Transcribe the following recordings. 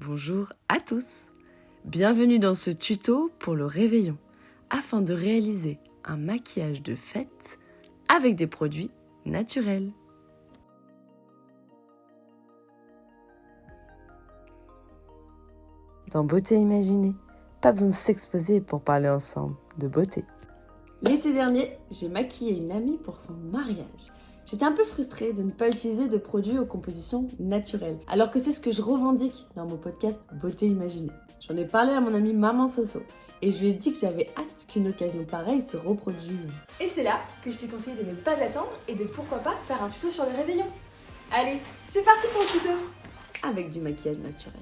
Bonjour à tous. Bienvenue dans ce tuto pour le réveillon, afin de réaliser un maquillage de fête avec des produits naturels. Dans Beauté Imaginée, pas besoin de s'exposer pour parler ensemble de beauté. L'été dernier, j'ai maquillé une amie pour son mariage. J'étais un peu frustrée de ne pas utiliser de produits aux compositions naturelles, alors que c'est ce que je revendique dans mon podcast Beauté Imaginée. J'en ai parlé à mon amie Maman Soso, et je lui ai dit que j'avais hâte qu'une occasion pareille se reproduise. Et c'est là que je t'ai conseillé de ne pas attendre et de pourquoi pas faire un tuto sur le réveillon. Allez, c'est parti pour le tuto. Avec du maquillage naturel.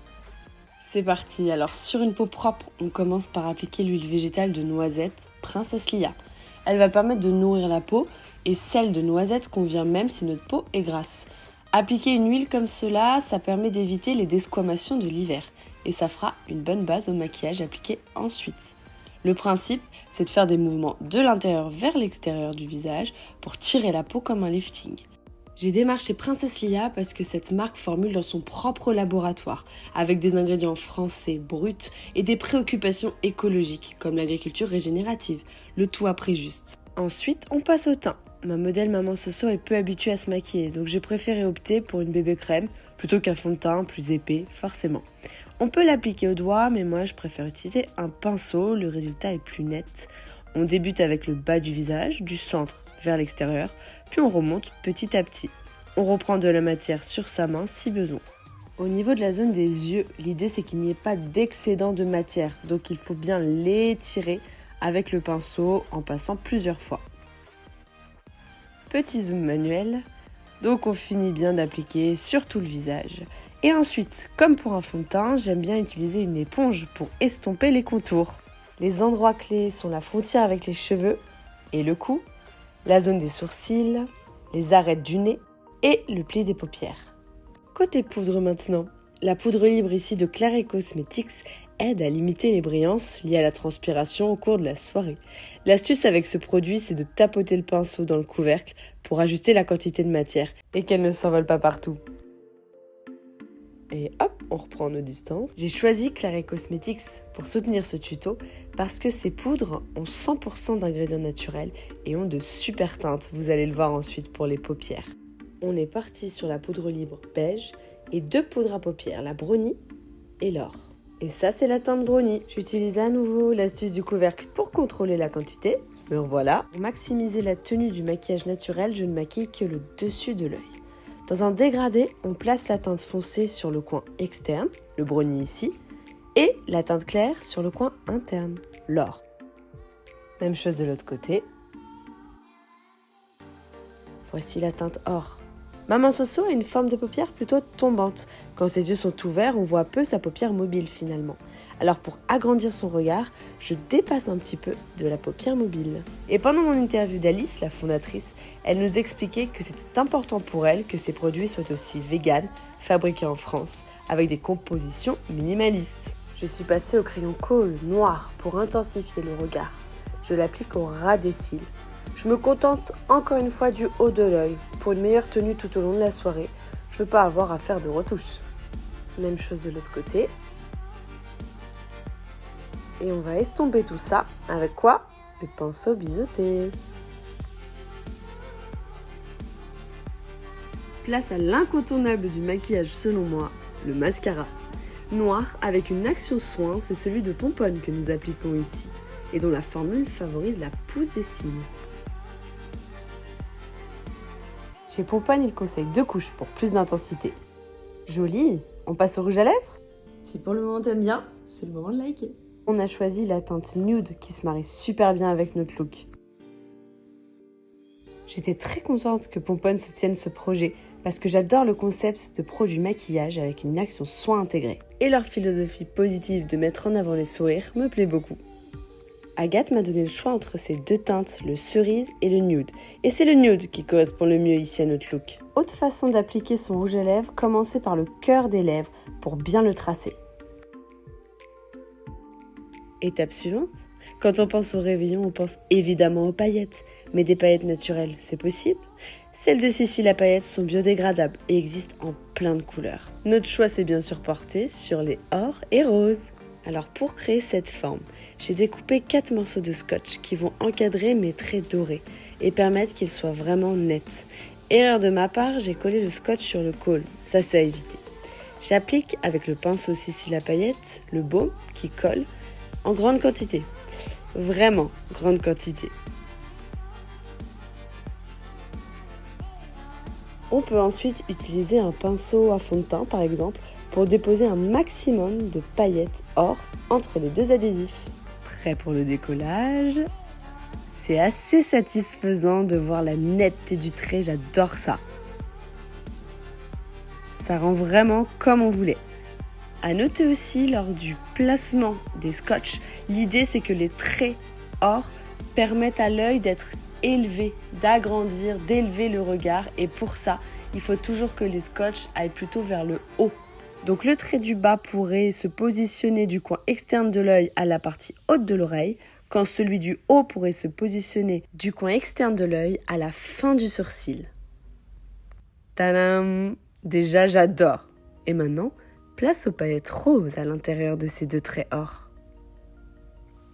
C'est parti, alors sur une peau propre, on commence par appliquer l'huile végétale de noisette Princesse Lia. Elle va permettre de nourrir la peau et celle de noisette convient même si notre peau est grasse. Appliquer une huile comme cela, ça permet d'éviter les desquamations de l'hiver et ça fera une bonne base au maquillage appliqué ensuite. Le principe, c'est de faire des mouvements de l'intérieur vers l'extérieur du visage pour tirer la peau comme un lifting. J'ai démarché Princesse Lia parce que cette marque formule dans son propre laboratoire, avec des ingrédients français bruts et des préoccupations écologiques, comme l'agriculture régénérative, le tout à prix juste. Ensuite, on passe au teint. Ma modèle Maman Soso est peu habituée à se maquiller, donc j'ai préféré opter pour une bébé crème, plutôt qu'un fond de teint plus épais, forcément. On peut l'appliquer au doigt, mais moi je préfère utiliser un pinceau, le résultat est plus net. On débute avec le bas du visage, du centre vers l'extérieur, puis on remonte petit à petit. On reprend de la matière sur sa main si besoin. Au niveau de la zone des yeux, l'idée c'est qu'il n'y ait pas d'excédent de matière, donc il faut bien l'étirer avec le pinceau en passant plusieurs fois. Petit zoom manuel, donc on finit bien d'appliquer sur tout le visage. Et ensuite, comme pour un fond de teint, j'aime bien utiliser une éponge pour estomper les contours. Les endroits clés sont la frontière avec les cheveux et le cou, la zone des sourcils, les arêtes du nez et le pli des paupières. Côté poudre maintenant, la poudre libre ici de Claré Cosmetics aide à limiter les brillances liées à la transpiration au cours de la soirée. L'astuce avec ce produit, c'est de tapoter le pinceau dans le couvercle pour ajuster la quantité de matière et qu'elle ne s'envole pas partout. Et hop, on reprend nos distances. J'ai choisi Claré Cosmetics pour soutenir ce tuto parce que ces poudres ont 100% d'ingrédients naturels et ont de super teintes. Vous allez le voir ensuite pour les paupières. On est parti sur la poudre libre beige et deux poudres à paupières, la brownie et l'or. Et ça, c'est la teinte brownie. J'utilise à nouveau l'astuce du couvercle pour contrôler la quantité. Me revoilà. Pour maximiser la tenue du maquillage naturel, je ne maquille que le dessus de l'œil. Dans un dégradé, on place la teinte foncée sur le coin externe, le brownie ici, et la teinte claire sur le coin interne, l'or. Même chose de l'autre côté. Voici la teinte or. Maman Soso a une forme de paupière plutôt tombante. Quand ses yeux sont ouverts, on voit peu sa paupière mobile finalement. Alors pour agrandir son regard, je dépasse un petit peu de la paupière mobile. Et pendant mon interview d'Alice, la fondatrice, elle nous expliquait que c'était important pour elle que ses produits soient aussi véganes, fabriqués en France, avec des compositions minimalistes. Je suis passée au crayon Kohl noir pour intensifier le regard. Je l'applique au ras des cils. Je me contente encore une fois du haut de l'œil. Pour une meilleure tenue tout au long de la soirée, je ne veux pas avoir à faire de retouches. Même chose de l'autre côté. Et on va estomper tout ça avec quoi? Le pinceau biseauté. Place à l'incontournable du maquillage selon moi, le mascara. Noir avec une action soin, c'est celui de Pomponne que nous appliquons ici et dont la formule favorise la pousse des cils. Chez Pomponne, il conseille 2 couches pour plus d'intensité. Joli! On passe au rouge à lèvres? Si pour le moment t'aimes bien, c'est le moment de liker. On a choisi la teinte nude qui se marie super bien avec notre look. J'étais très contente que Pomponne soutienne ce projet parce que j'adore le concept de produits maquillage avec une action soin intégrée. Et leur philosophie positive de mettre en avant les sourires me plaît beaucoup. Agathe m'a donné le choix entre ces 2 teintes, le cerise et le nude. Et c'est le nude qui correspond le mieux ici à notre look. Autre façon d'appliquer son rouge à lèvres, commencer par le cœur des lèvres pour bien le tracer. Étape suivante. Quand on pense au réveillon, on pense évidemment aux paillettes. Mais des paillettes naturelles, c'est possible? Celles de Cécile à paillettes sont biodégradables et existent en plein de couleurs. Notre choix s'est bien sûr porté sur les or et roses. Alors pour créer cette forme, j'ai découpé 4 morceaux de scotch qui vont encadrer mes traits dorés et permettre qu'ils soient vraiment nets. Erreur de ma part, j'ai collé le scotch sur le cône, ça c'est à éviter. J'applique avec le pinceau Cécile à paillettes le baume qui colle en grande quantité, vraiment grande quantité. On peut ensuite utiliser un pinceau à fond de teint par exemple pour déposer un maximum de paillettes or entre les deux adhésifs. Prêt pour le décollage. C'est assez satisfaisant de voir la netteté du trait, j'adore ça. Ça rend vraiment comme on voulait. À noter aussi lors du placement des scotch, l'idée c'est que les traits or permettent à l'œil d'être élevé, d'agrandir, d'élever le regard et pour ça, il faut toujours que les scotch aillent plutôt vers le haut. Donc le trait du bas pourrait se positionner du coin externe de l'œil à la partie haute de l'oreille, quand celui du haut pourrait se positionner du coin externe de l'œil à la fin du sourcil. Tadam! Déjà j'adore! Et maintenant, place aux paillettes roses à l'intérieur de ces 2 traits or.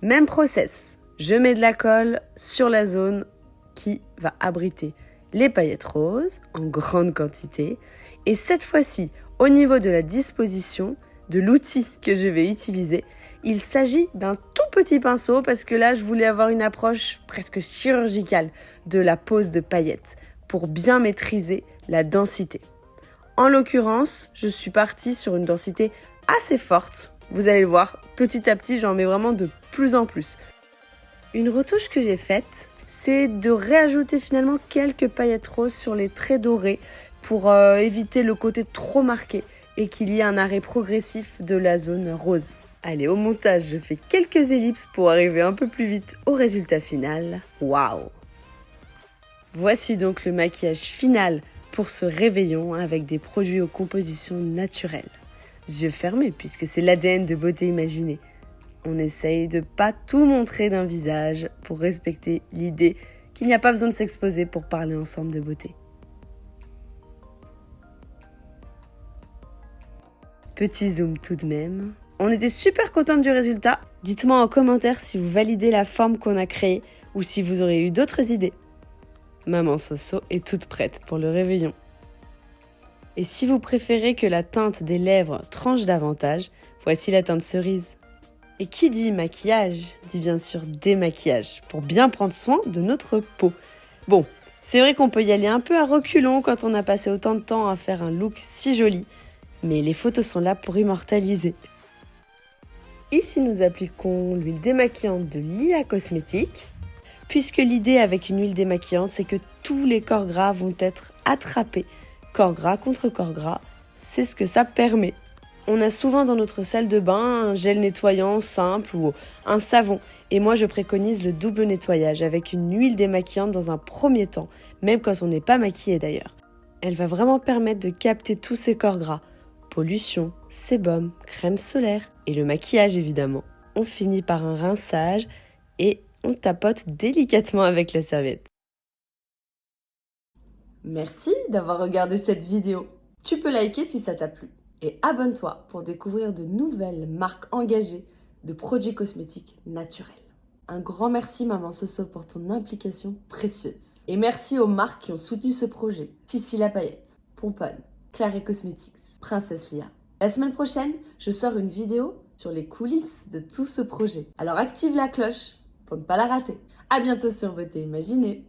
Même process, je mets de la colle sur la zone qui va abriter les paillettes roses en grande quantité et cette fois-ci, au niveau de la disposition de l'outil que je vais utiliser, il s'agit d'un tout petit pinceau parce que là, je voulais avoir une approche presque chirurgicale de la pose de paillettes pour bien maîtriser la densité. En l'occurrence, je suis partie sur une densité assez forte. Vous allez le voir, petit à petit, j'en mets vraiment de plus en plus. Une retouche que j'ai faite, c'est de réajouter finalement quelques paillettes roses sur les traits dorés pour éviter le côté trop marqué et qu'il y ait un arrêt progressif de la zone rose. Allez, au montage, je fais quelques ellipses pour arriver un peu plus vite au résultat final. Waouh! Voici donc le maquillage final pour ce réveillon avec des produits aux compositions naturelles. Yeux fermés puisque c'est l'ADN de Beauté Imaginée. On essaye de pas tout montrer d'un visage pour respecter l'idée qu'il n'y a pas besoin de s'exposer pour parler ensemble de beauté. Petit zoom tout de même. On était super contente du résultat. Dites-moi en commentaire si vous validez la forme qu'on a créée ou si vous aurez eu d'autres idées. Maman Soso est toute prête pour le réveillon. Et si vous préférez que la teinte des lèvres tranche davantage, voici la teinte cerise. Et qui dit maquillage, dit bien sûr démaquillage, pour bien prendre soin de notre peau. Bon, c'est vrai qu'on peut y aller un peu à reculons quand on a passé autant de temps à faire un look si joli, mais les photos sont là pour immortaliser. Ici, nous appliquons l'huile démaquillante de Lia Cosmétiques, puisque l'idée avec une huile démaquillante, c'est que tous les corps gras vont être attrapés. Corps gras contre corps gras, c'est ce que ça permet. On a souvent dans notre salle de bain un gel nettoyant simple ou un savon. Et moi, je préconise le double nettoyage avec une huile démaquillante dans un premier temps, même quand on n'est pas maquillé d'ailleurs. Elle va vraiment permettre de capter tous ces corps gras. Pollution, sébum, crème solaire et le maquillage évidemment. On finit par un rinçage et on tapote délicatement avec la serviette. Merci d'avoir regardé cette vidéo. Tu peux liker si ça t'a plu. Et abonne-toi pour découvrir de nouvelles marques engagées de produits cosmétiques naturels. Un grand merci Maman Soso pour ton implication précieuse. Et merci aux marques qui ont soutenu ce projet. Cécile à paillettes, Pomponne, Claret Cosmetics, Princesse Lia. La semaine prochaine, je sors une vidéo sur les coulisses de tout ce projet. Alors active la cloche pour ne pas la rater. À bientôt sur Beauté Imaginée.